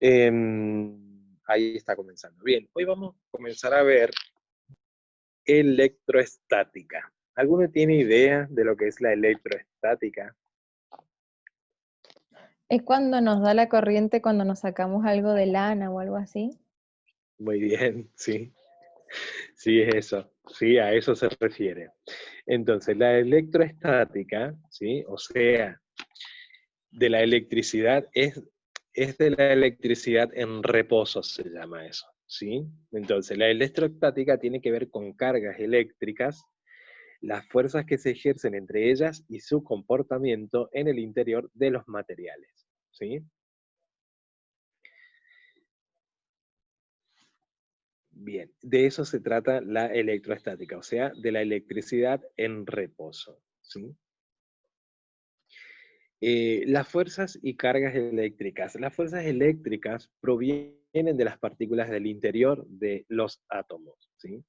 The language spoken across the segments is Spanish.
Ahí está comenzando. Bien, hoy vamos a comenzar a ver electroestática. ¿Alguno tiene idea de lo que es la electroestática? Es cuando nos da la corriente cuando nos sacamos algo de lana o algo así. Muy bien, sí, sí es eso, sí, a eso se refiere. Entonces, la electroestática, ¿sí? O sea, de la electricidad es de la electricidad en reposo, se llama eso, ¿sí? Entonces, la electroestática tiene que ver con cargas eléctricas, las fuerzas que se ejercen entre ellas y su comportamiento en el interior de los materiales, ¿sí? Bien, de eso se trata la electroestática, o sea, de la electricidad en reposo, ¿sí? Las fuerzas y cargas eléctricas. Las fuerzas eléctricas provienen de las partículas del interior de los átomos, ¿sí?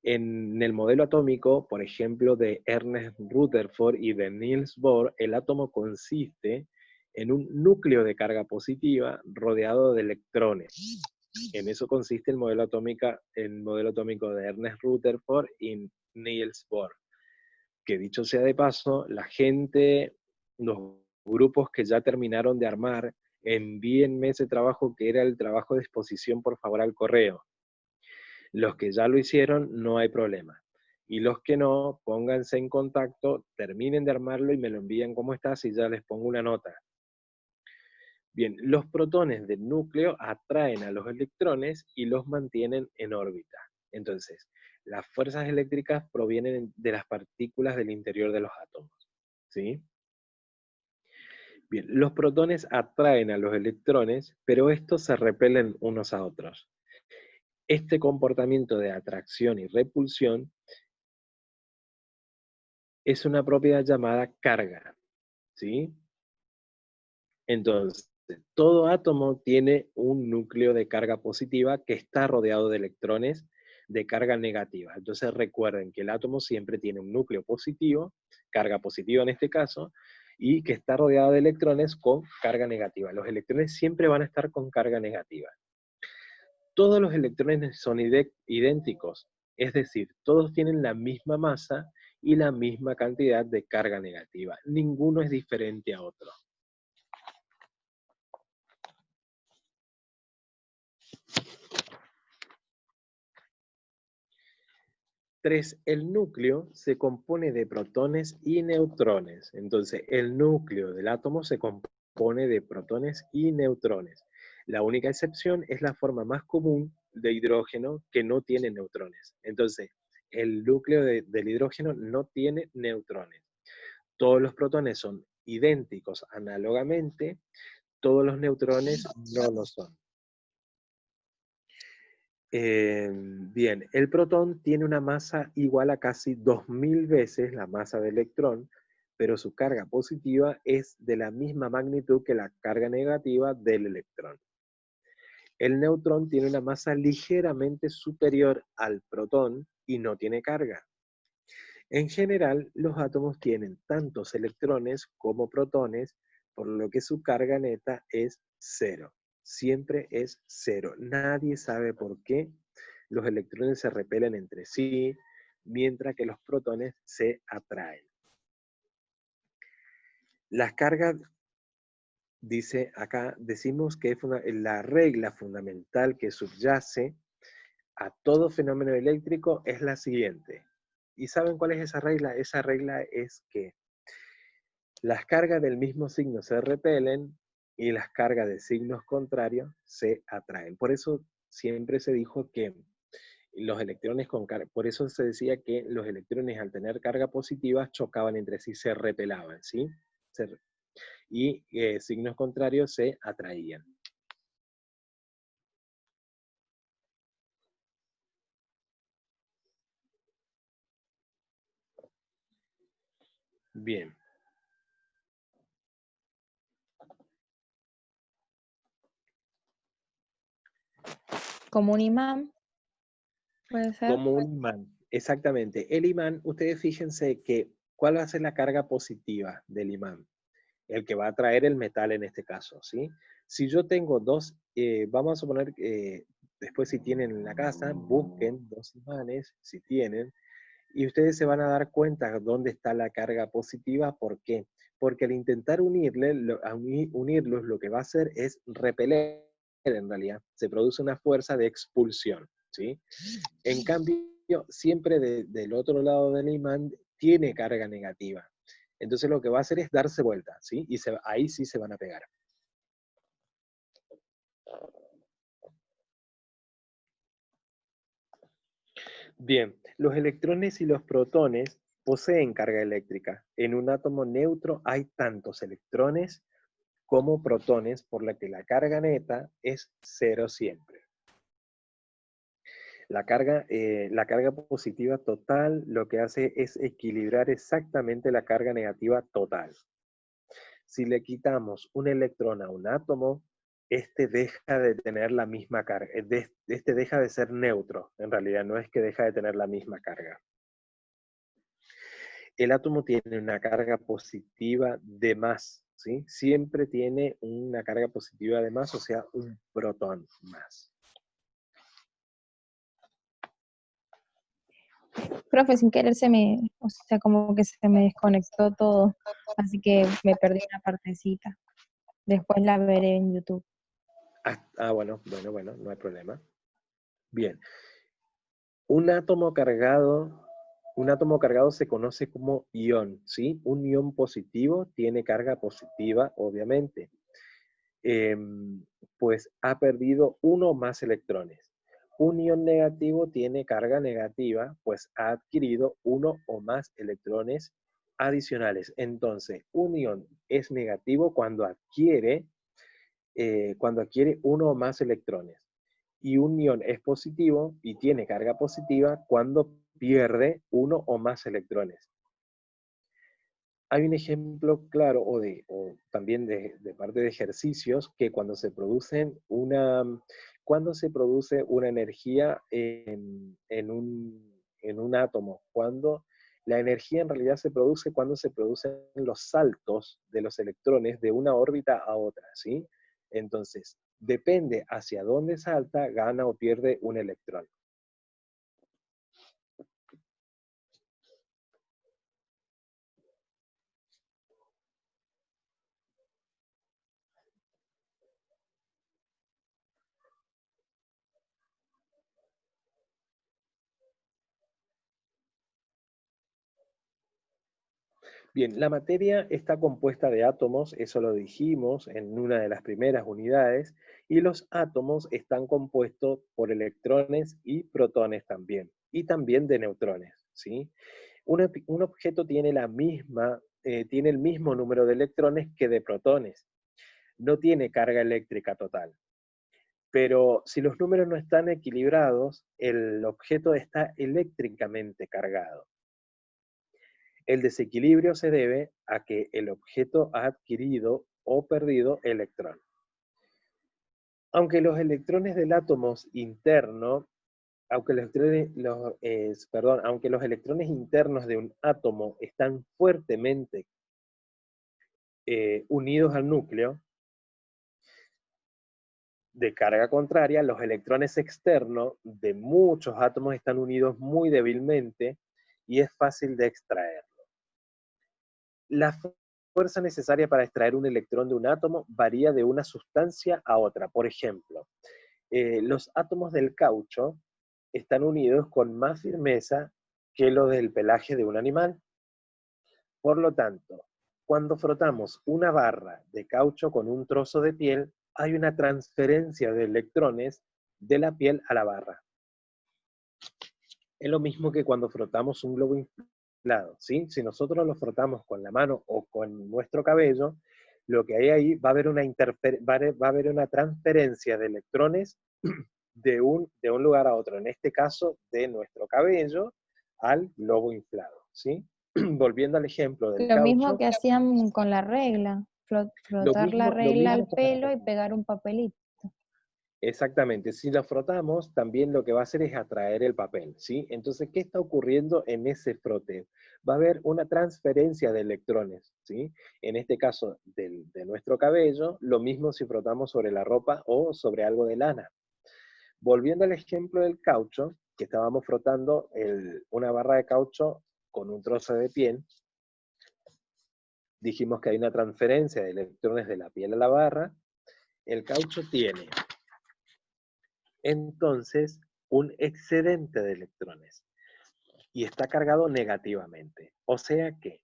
En el modelo atómico, por ejemplo, de Ernest Rutherford y de Niels Bohr, el átomo consiste en un núcleo de carga positiva rodeado de electrones. En eso consiste el modelo atómico de Ernest Rutherford y Niels Bohr. Que dicho sea de paso, la gente, los grupos que ya terminaron de armar, envíenme ese trabajo que era el trabajo de exposición, por favor, al correo. Los que ya lo hicieron, no hay problema. Y los que no, pónganse en contacto, terminen de armarlo y me lo envían como está, y ya les pongo una nota. Bien, los protones del núcleo atraen a los electrones y los mantienen en órbita. Entonces, las fuerzas eléctricas provienen de las partículas del interior de los átomos, ¿sí? Bien, los protones atraen a los electrones, pero estos se repelen unos a otros. Este comportamiento de atracción y repulsión es una propiedad llamada carga, ¿sí? Entonces, todo átomo tiene un núcleo de carga positiva que está rodeado de electrones de carga negativa. Entonces recuerden que el átomo siempre tiene un núcleo positivo, carga positiva en este caso, y que está rodeado de electrones con carga negativa. Los electrones siempre van a estar con carga negativa. Todos los electrones son idénticos, es decir, todos tienen la misma masa y la misma cantidad de carga negativa. Ninguno es diferente a otro. 3. El núcleo se compone de protones y neutrones. Entonces, el núcleo del átomo se compone de protones y neutrones. La única excepción es la forma más común de hidrógeno que no tiene neutrones. Entonces, el núcleo del hidrógeno no tiene neutrones. Todos los protones son idénticos análogamente, todos los neutrones no lo son. Bien, el protón tiene una masa igual a casi 2000 veces la masa del electrón, pero su carga positiva es de la misma magnitud que la carga negativa del electrón. El neutrón tiene una masa ligeramente superior al protón y no tiene carga. En general, los átomos tienen tantos electrones como protones, por lo que su carga neta es cero. Siempre es cero. Nadie sabe por qué los electrones se repelen entre sí, mientras que los protones se atraen. Las cargas, dice acá, decimos que es la regla fundamental que subyace a todo fenómeno eléctrico es la siguiente. ¿Y saben cuál es esa regla? Esa regla es que las cargas del mismo signo se repelen y las cargas de signos contrarios se atraen. Por eso siempre se dijo que los electrones con carga, por eso se decía que los electrones al tener carga positiva chocaban entre sí, se repelaban, ¿sí? Y signos contrarios se atraían. Bien. Como un imán, puede ser. Como un imán, exactamente. El imán, ustedes fíjense que, ¿cuál va a ser la carga positiva del imán? El que va a atraer el metal en este caso, ¿sí? Si yo tengo dos vamos a suponer que después si tienen en la casa, busquen dos imanes, si tienen, y ustedes se van a dar cuenta dónde está la carga positiva. ¿Por qué? Porque al intentar unirlos, lo que va a hacer es repeler, en realidad. Se produce una fuerza de expulsión, ¿sí? En cambio, siempre del otro lado del imán tiene carga negativa. Entonces lo que va a hacer es darse vuelta, ¿sí? Y ahí sí se van a pegar. Bien, los electrones y los protones poseen carga eléctrica. En un átomo neutro hay tantos electrones como protones, por lo que la carga neta es cero siempre. La carga positiva total lo que hace es equilibrar exactamente la carga negativa total. Si le quitamos un electrón a un átomo, este deja de tener la misma carga, este deja de ser neutro, en realidad no es que deja de tener la misma carga. El átomo tiene una carga positiva de más, ¿sí? Siempre tiene una carga positiva de más, o sea, un protón más. Profe, sin querer o sea, como que se me desconectó todo, así que me perdí una partecita. Después la veré en YouTube. Bueno, no hay problema. Bien. Un átomo cargado, un átomo cargado se conoce como ión, ¿sí? Un ión positivo tiene carga positiva, obviamente. Pues ha perdido uno o más electrones. Un ión negativo tiene carga negativa, pues ha adquirido uno o más electrones adicionales. Entonces, un ión es negativo cuando adquiere uno o más electrones. Y un ión es positivo y tiene carga positiva cuando pierde uno o más electrones. Hay un ejemplo claro, o también de parte de ejercicios, que cuando se produce una energía en un átomo, cuando la energía en realidad se produce cuando se producen los saltos de los electrones de una órbita a otra, ¿sí? Entonces, depende hacia dónde salta, gana o pierde un electrón. Bien, la materia está compuesta de átomos, eso lo dijimos en una de las primeras unidades, y los átomos están compuestos por electrones y protones también, y también de neutrones, ¿sí? Un objeto tiene tiene el mismo número de electrones que de protones, no tiene carga eléctrica total. Pero si los números no están equilibrados, el objeto está eléctricamente cargado. El desequilibrio se debe a que el objeto ha adquirido o perdido electrón. Aunque los electrones del átomo interno, aunque los electrones internos de un átomo están fuertemente unidos al núcleo, de carga contraria, los electrones externos de muchos átomos están unidos muy débilmente y es fácil de extraer. La fuerza necesaria para extraer un electrón de un átomo varía de una sustancia a otra. Por ejemplo, los átomos del caucho están unidos con más firmeza que los del pelaje de un animal. Por lo tanto, cuando frotamos una barra de caucho con un trozo de piel, hay una transferencia de electrones de la piel a la barra. Es lo mismo que cuando frotamos un globo inflado, ¿sí? Si nosotros lo frotamos con la mano o con nuestro cabello, lo que hay ahí va a haber una transferencia de electrones de un lugar a otro, en este caso de nuestro cabello al globo inflado, ¿sí? Volviendo al ejemplo del Lo mismo caucho, que hacían con la regla, lo frotar la mismo, lo regla mismo al con la pelo y regla. pegar un papelito. Exactamente, si lo frotamos, también lo que va a hacer es atraer el papel, ¿sí? Entonces, ¿qué está ocurriendo en ese frote? Va a haber una transferencia de electrones, ¿sí? En este caso, de nuestro cabello, lo mismo si frotamos sobre la ropa o sobre algo de lana. Volviendo al ejemplo del caucho, que estábamos frotando una barra de caucho con un trozo de piel, dijimos que hay una transferencia de electrones de la piel a la barra. El caucho tiene entonces un excedente de electrones y está cargado negativamente. O sea que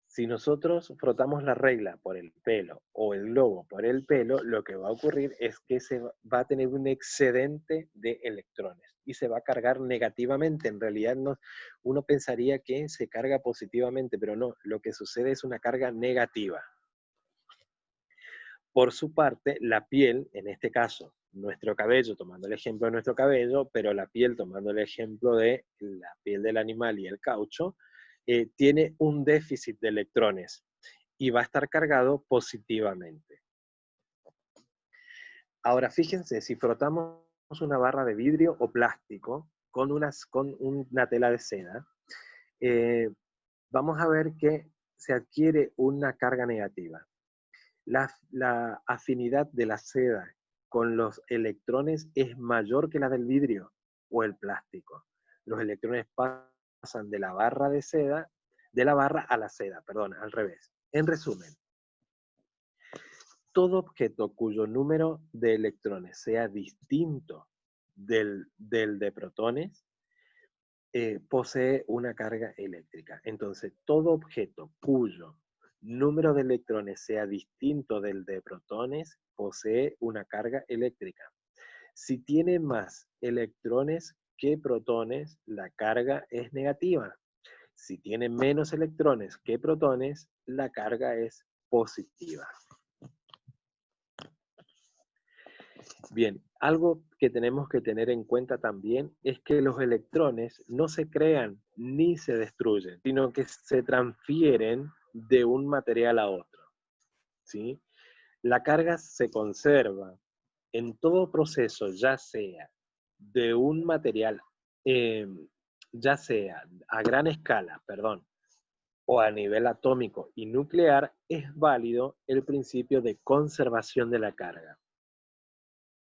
si nosotros frotamos la regla por el pelo o el globo por el pelo, lo que va a ocurrir es que se va a tener un excedente de electrones y se va a cargar negativamente. En realidad no, uno pensaría que se carga positivamente, pero no, lo que sucede es una carga negativa. Por su parte, la piel, en este caso, nuestro cabello, tomando el ejemplo de nuestro cabello, pero la piel, tomando el ejemplo de la piel del animal y el caucho, tiene un déficit de electrones y va a estar cargado positivamente. Ahora, fíjense, si frotamos una barra de vidrio o plástico con una tela de seda, vamos a ver que se adquiere una carga negativa. La afinidad de la seda con los electrones es mayor que la del vidrio o el plástico. Los electrones pasan de la barra de seda, de la barra a la seda, perdón, al revés. En resumen, todo objeto cuyo número de electrones sea distinto del de protones, posee una carga eléctrica. Entonces, todo objeto cuyo número de electrones sea distinto del de protones, posee una carga eléctrica. Si tiene más electrones que protones, la carga es negativa. Si tiene menos electrones que protones, la carga es positiva. Bien, algo que tenemos que tener en cuenta también es que los electrones no se crean ni se destruyen, sino que se transfieren de un material a otro, ¿sí? La carga se conserva en todo proceso, ya sea de un material, eh, ya sea a gran escala, perdón, o a nivel atómico y nuclear, es válido el principio de conservación de la carga.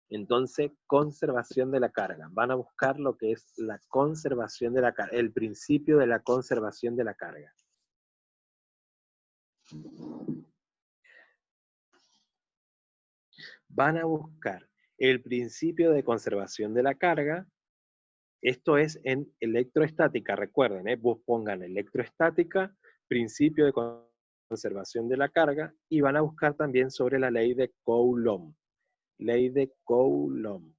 Entonces, conservación de la carga. Van a buscar lo que es la conservación de la carga, el principio de la conservación de la carga. Van a buscar el principio de conservación de la carga. Esto es en electroestática, recuerden, pongan electroestática, principio de conservación de la carga, y van a buscar también sobre la ley de Coulomb. Ley de Coulomb.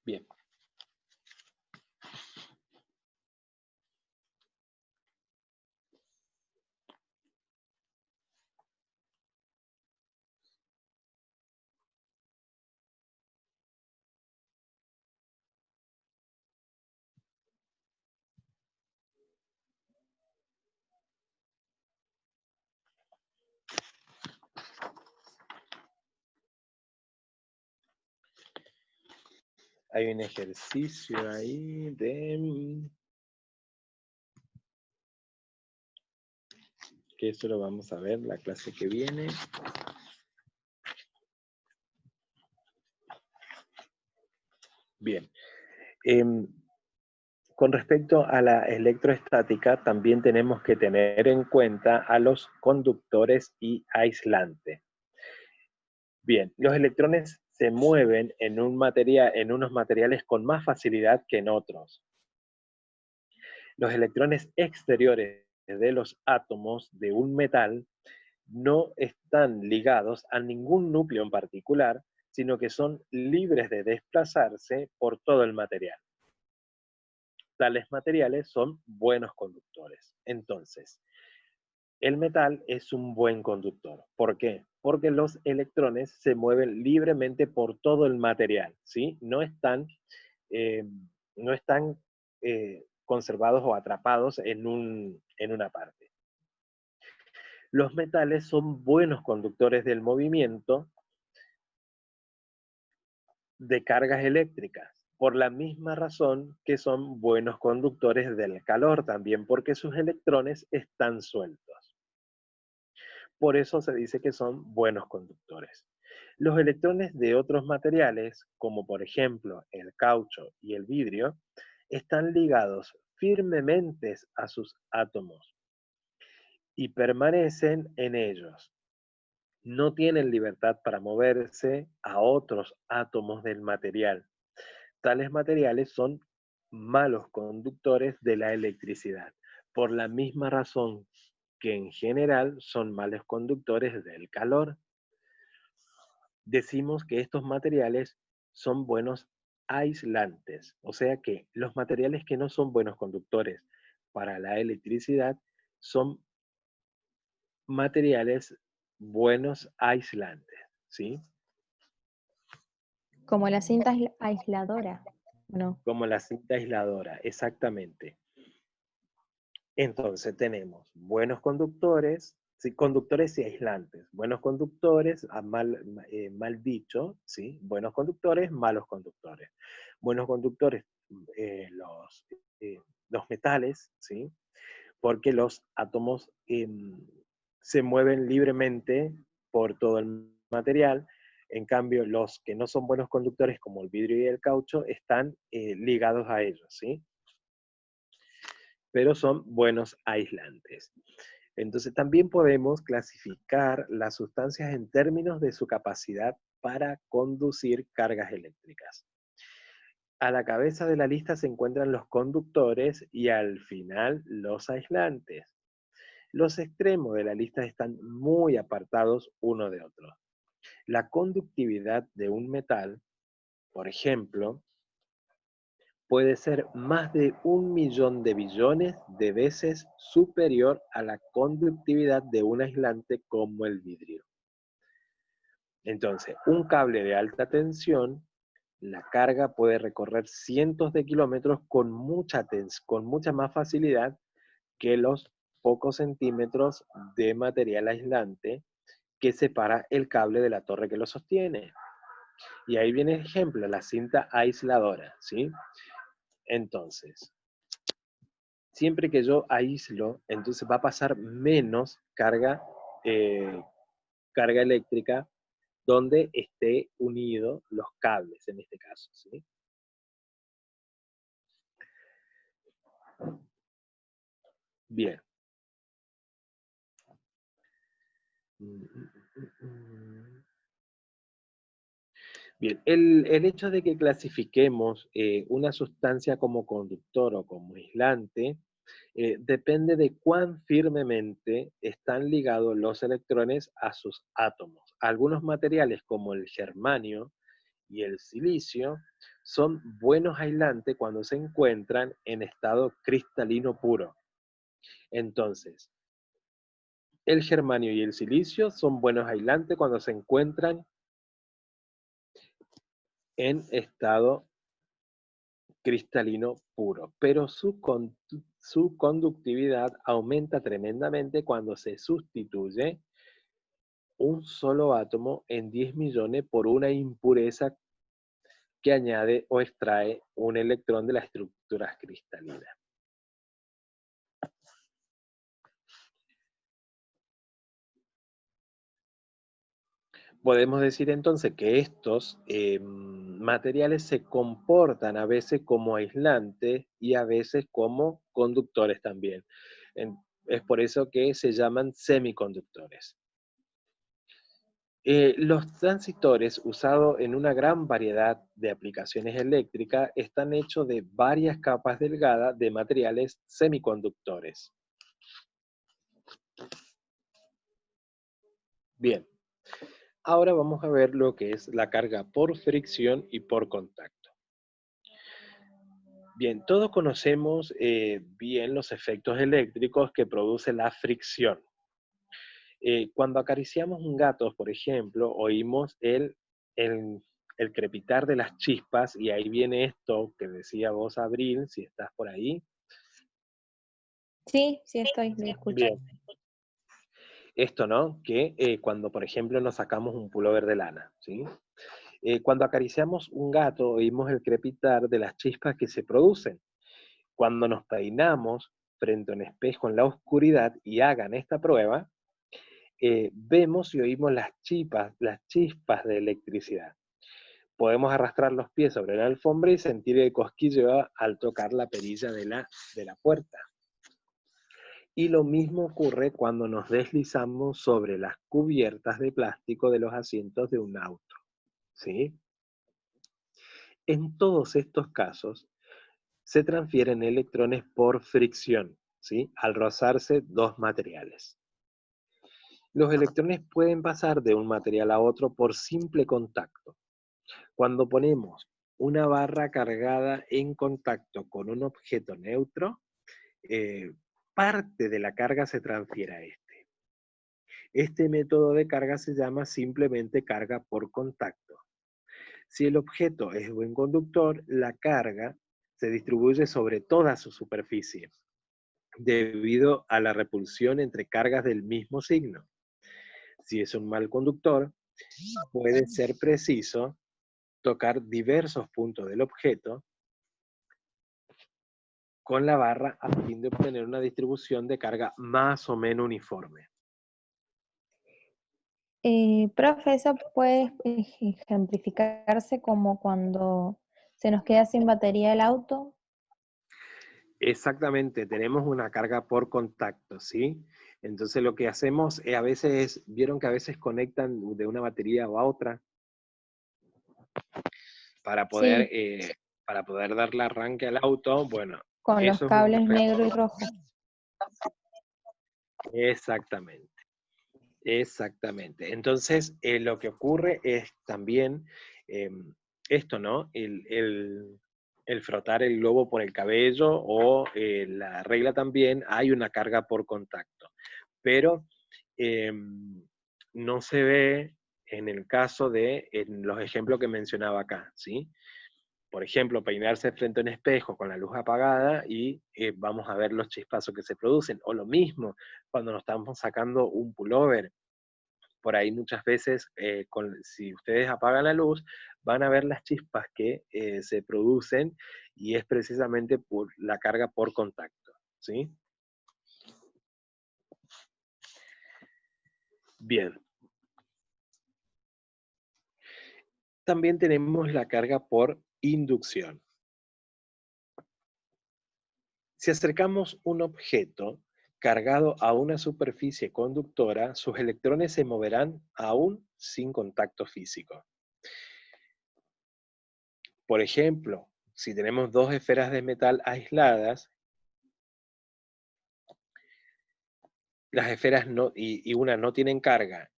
Bien. Hay un ejercicio ahí de... que eso lo vamos a ver la clase que viene. Bien. Con respecto a la electroestática, también tenemos que tener en cuenta a los conductores y aislantes. Bien, los electrones se mueven en unos materiales con más facilidad que en otros. Los electrones exteriores de los átomos de un metal no están ligados a ningún núcleo en particular, sino que son libres de desplazarse por todo el material. Tales materiales son buenos conductores. Entonces, el metal es un buen conductor. ¿Por qué? Porque los electrones se mueven libremente por todo el material, ¿sí? Eh, no están conservados o atrapados en una parte. Los metales son buenos conductores del movimiento de cargas eléctricas, por la misma razón que son buenos conductores del calor también, porque sus electrones están sueltos. Por eso se dice que son buenos conductores. Los electrones de otros materiales, como por ejemplo el caucho y el vidrio, están ligados firmemente a sus átomos y permanecen en ellos. No tienen libertad para moverse a otros átomos del material. Tales materiales son malos conductores de la electricidad, por la misma razón que en general son malos conductores del calor. Decimos que estos materiales son buenos aislantes, o sea que los materiales que no son buenos conductores para la electricidad son materiales buenos aislantes, ¿sí? Como la cinta aisladora, ¿no? Como la cinta aisladora, exactamente. Entonces tenemos buenos conductores, sí, conductores y aislantes. Buenos conductores, mal dicho, ¿sí? Buenos conductores, malos conductores. Buenos conductores, eh, los, eh, los metales, ¿sí? Porque los átomos se mueven libremente por todo el material. En cambio, los que no son buenos conductores, como el vidrio y el caucho, están ligados a ellos, ¿sí? Pero son buenos aislantes. Entonces también podemos clasificar las sustancias en términos de su capacidad para conducir cargas eléctricas. A la cabeza de la lista se encuentran los conductores y al final los aislantes. Los extremos de la lista están muy apartados uno de otro. La conductividad de un metal, por ejemplo, puede ser más de 1.000.000 de billones de veces superior a la conductividad de un aislante como el vidrio. Entonces, un cable de alta tensión, la carga puede recorrer cientos de kilómetros con mucha más facilidad que los pocos centímetros de material aislante que separa el cable de la torre que lo sostiene. Y ahí viene el ejemplo, la cinta aisladora, ¿sí? Entonces, siempre que yo aíslo, entonces va a pasar menos eh, carga eléctrica donde esté unido los cables, en este caso, ¿sí? Bien. Bien, el hecho de que clasifiquemos una sustancia como conductor o como aislante depende de cuán firmemente están ligados los electrones a sus átomos. Algunos materiales como el germanio y el silicio son buenos aislantes cuando se encuentran en estado cristalino puro. Entonces, el germanio y el silicio son buenos aislantes cuando se encuentran en estado cristalino puro, pero su conductividad aumenta tremendamente cuando se sustituye un solo átomo en 10 millones por una impureza que añade o extrae un electrón de la estructura cristalina. Podemos decir entonces que estos materiales se comportan a veces como aislantes y a veces como conductores también. Es por eso que se llaman semiconductores. Los transistores usados en una gran variedad de aplicaciones eléctricas están hechos de varias capas delgadas de materiales semiconductores. Bien, ahora vamos a ver lo que es la carga por fricción y por contacto. Bien, todos conocemos bien los efectos eléctricos que produce la fricción. Cuando acariciamos un gato, por ejemplo, oímos el, el crepitar de las chispas y ahí viene esto que decía vos, Abril, si estás por ahí. Sí, sí estoy, le escucho. Bien, esto, ¿no? Que cuando, por ejemplo, nos sacamos un pullover de lana, ¿sí? Cuando acariciamos un gato, oímos el crepitar de las chispas que se producen. Cuando nos peinamos frente a un espejo en la oscuridad y hagan esta prueba, vemos y oímos las chispas de electricidad. Podemos arrastrar los pies sobre la alfombra y sentir el cosquilleo al tocar la perilla de la puerta. Y lo mismo ocurre cuando nos deslizamos sobre las cubiertas de plástico de los asientos de un auto, ¿sí? En todos estos casos, se transfieren electrones por fricción, ¿sí? Al rozarse dos materiales. Los electrones pueden pasar de un material a otro por simple contacto. Cuando ponemos una barra cargada en contacto con un objeto neutro, eh, parte de la carga se transfiere a este. Este método de carga se llama simplemente carga por contacto. Si el objeto es buen conductor, la carga se distribuye sobre toda su superficie, debido a la repulsión entre cargas del mismo signo. Si es un mal conductor, puede ser preciso tocar diversos puntos del objeto con la barra a fin de obtener una distribución de carga más o menos uniforme. Profe, eso puede ejemplificarse como cuando se nos queda sin batería el auto. Exactamente, tenemos una carga por contacto, ¿sí? Entonces lo que hacemos es a veces, vieron que a veces conectan de una batería a otra para poder, Sí, eh, para poder darle arranque al auto. Bueno, con los eso es un cables negro y ejemplo. rojo. Exactamente, exactamente. Entonces lo que ocurre es también esto, ¿no? El frotar el globo por el cabello o la regla también, hay una carga por contacto. Pero no se ve en el caso de en los ejemplos que mencionaba acá, ¿sí? Por ejemplo, peinarse frente a un espejo con la luz apagada y vamos a ver los chispazos que se producen. O lo mismo, cuando nos estamos sacando un pullover, por ahí muchas veces, si ustedes apagan la luz, van a ver las chispas que se producen y es precisamente por la carga por contacto, ¿sí? Bien. También tenemos la carga por inducción. Si acercamos un objeto cargado a una superficie conductora, sus electrones se moverán aún sin contacto físico. Por ejemplo, si tenemos dos esferas de metal aisladas, las esferas y una no tienen carga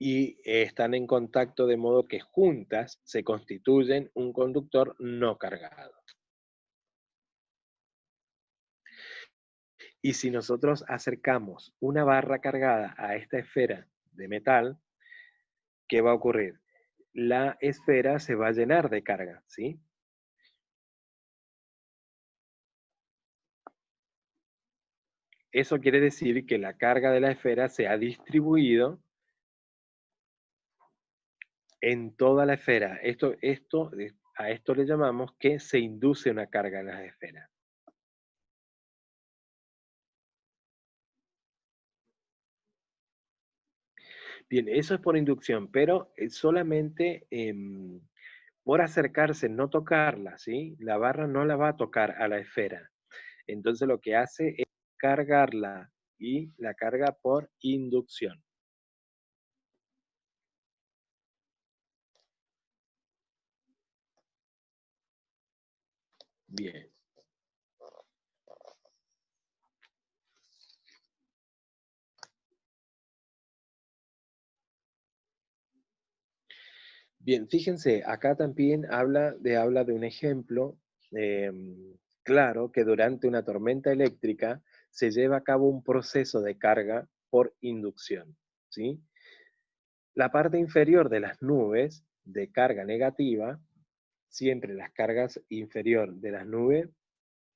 y están en contacto de modo que juntas se constituyen un conductor no cargado. Y si nosotros acercamos una barra cargada a esta esfera de metal, ¿qué va a ocurrir? La esfera se va a llenar de carga, ¿sí? Eso quiere decir que la carga de la esfera se ha distribuido en toda la esfera. A esto le llamamos que se induce una carga en las esferas. Bien, eso es por inducción, pero solamente por acercarse, no tocarla, ¿sí? La barra no la va a tocar a la esfera. Entonces lo que hace es cargarla y la carga por inducción. Bien. Bien, fíjense, acá también habla de un ejemplo claro que durante una tormenta eléctrica se lleva a cabo un proceso de carga por inducción, ¿sí? La parte inferior de las nubes de carga negativa, siempre las cargas inferior de las nubes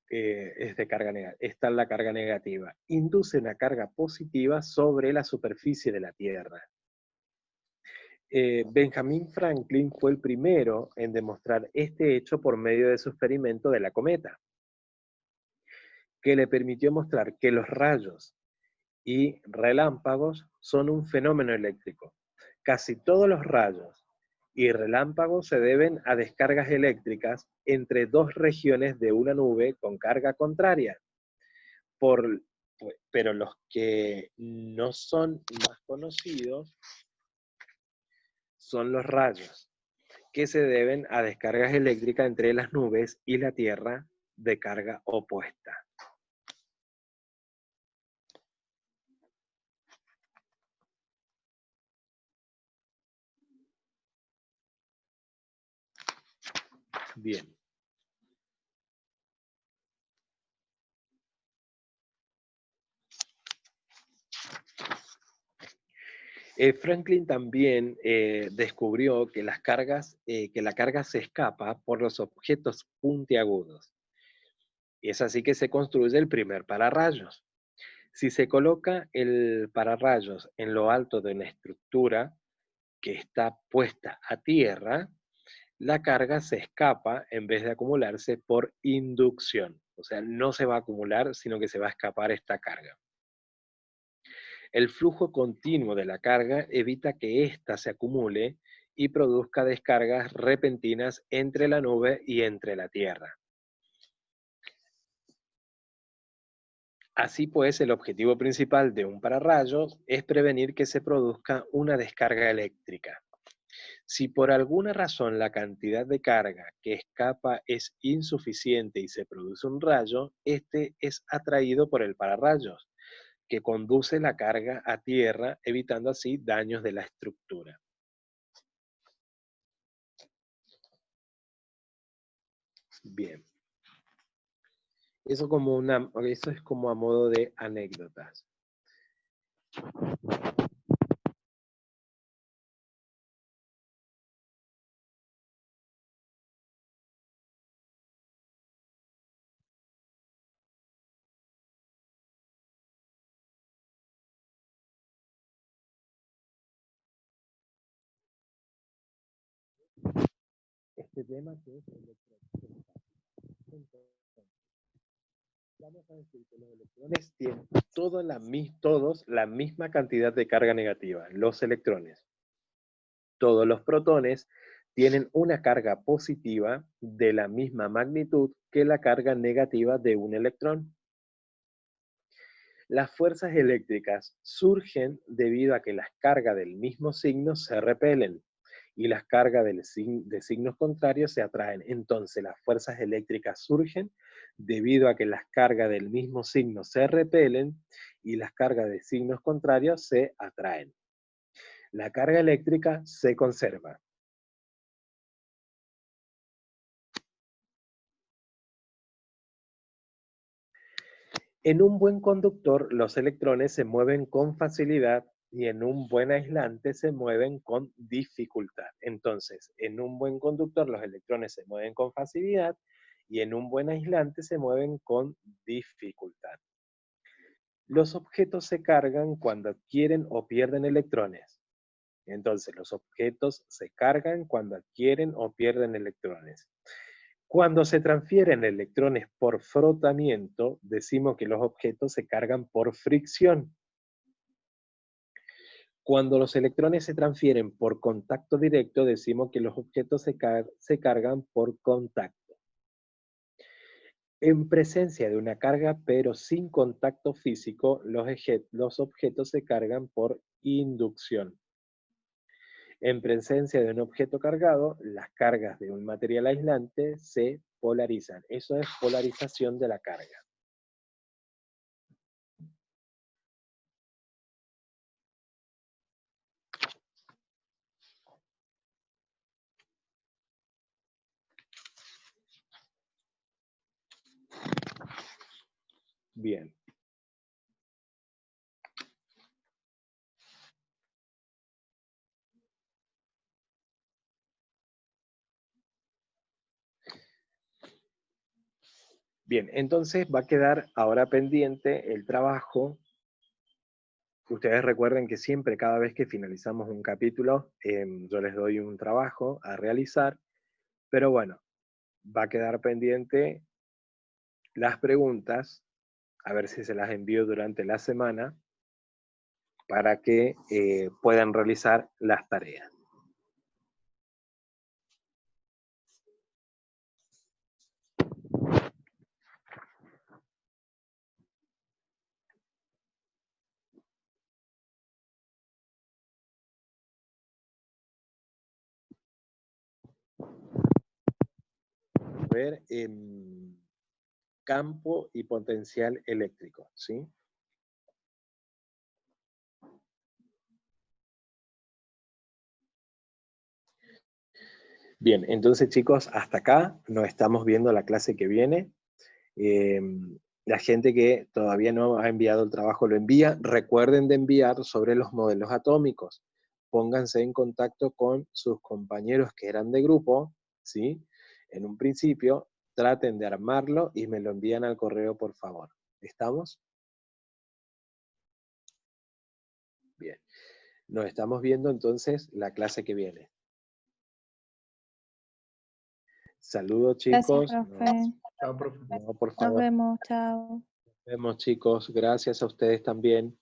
es de carga negativa, está en la carga negativa, induce una carga positiva sobre la superficie de la Tierra. Benjamin Franklin fue el primero en demostrar este hecho por medio de su experimento de la cometa, que le permitió mostrar que los rayos y relámpagos son un fenómeno eléctrico. Casi todos los rayos y relámpagos se deben a descargas eléctricas entre dos regiones de una nube con carga contraria. Por, pero los que no son más conocidos son los rayos, que se deben a descargas eléctricas entre las nubes y la Tierra de carga opuesta. Bien. Franklin también descubrió que que la carga se escapa por los objetos puntiagudos. Y es así que se construye el primer pararrayos. Si se coloca el pararrayos en lo alto de una estructura que está puesta a tierra, la carga se escapa en vez de acumularse por inducción. O sea, no se va a acumular, sino que se va a escapar esta carga. El flujo continuo de la carga evita que ésta se acumule y produzca descargas repentinas entre la nube y entre la Tierra. Así pues, el objetivo principal de un pararrayos es prevenir que se produzca una descarga eléctrica. Si por alguna razón la cantidad de carga que escapa es insuficiente y se produce un rayo, este es atraído por el pararrayos, que conduce la carga a tierra, evitando así daños de la estructura. Bien, eso es como a modo de anécdotas. Este tema que es electroestática. Entonces, vamos a decir que los electrones tienen todos la misma cantidad de carga negativa, los electrones. Todos los protones tienen una carga positiva de la misma magnitud que la carga negativa de un electrón. Las fuerzas eléctricas surgen debido a que las cargas del mismo signo se repelen y las cargas de signos contrarios se atraen. Entonces, las fuerzas eléctricas surgen debido a que las cargas del mismo signo se repelen y las cargas de signos contrarios se atraen. La carga eléctrica se conserva. En un buen conductor, los electrones se mueven con facilidad y en un buen aislante se mueven con dificultad. Entonces, en un buen conductor, los electrones se mueven con facilidad y en un buen aislante se mueven con dificultad. Los objetos se cargan cuando adquieren o pierden electrones. Entonces, los objetos se cargan cuando adquieren o pierden electrones. Cuando se transfieren electrones por frotamiento, decimos que los objetos se cargan por fricción. Cuando los electrones se transfieren por contacto directo, decimos que los objetos se cargan por contacto. En presencia de una carga, pero sin contacto físico, los objetos se cargan por inducción. En presencia de un objeto cargado, las cargas de un material aislante se polarizan. Eso es polarización de la carga. Bien. Bien, entonces va a quedar ahora pendiente el trabajo. Ustedes recuerden que siempre, cada vez que finalizamos un capítulo, yo les doy un trabajo a realizar, pero bueno, va a quedar pendiente las preguntas, a ver si se las envío durante la semana, para que puedan realizar las tareas. Ver campo y potencial eléctrico, ¿sí? Bien, entonces chicos, hasta acá nos estamos viendo la clase que viene. La gente que todavía no ha enviado el trabajo lo envía. Recuerden de enviar sobre los modelos atómicos. Pónganse en contacto con sus compañeros que eran de grupo, ¿sí? En un principio, traten de armarlo y me lo envían al correo, por favor. ¿Estamos? Bien. Nos estamos viendo entonces la clase que viene. Saludos Gracias, chicos. profe. Chao, profe. No, por Nos favor. vemos, chao. Nos vemos chicos. Gracias a ustedes también.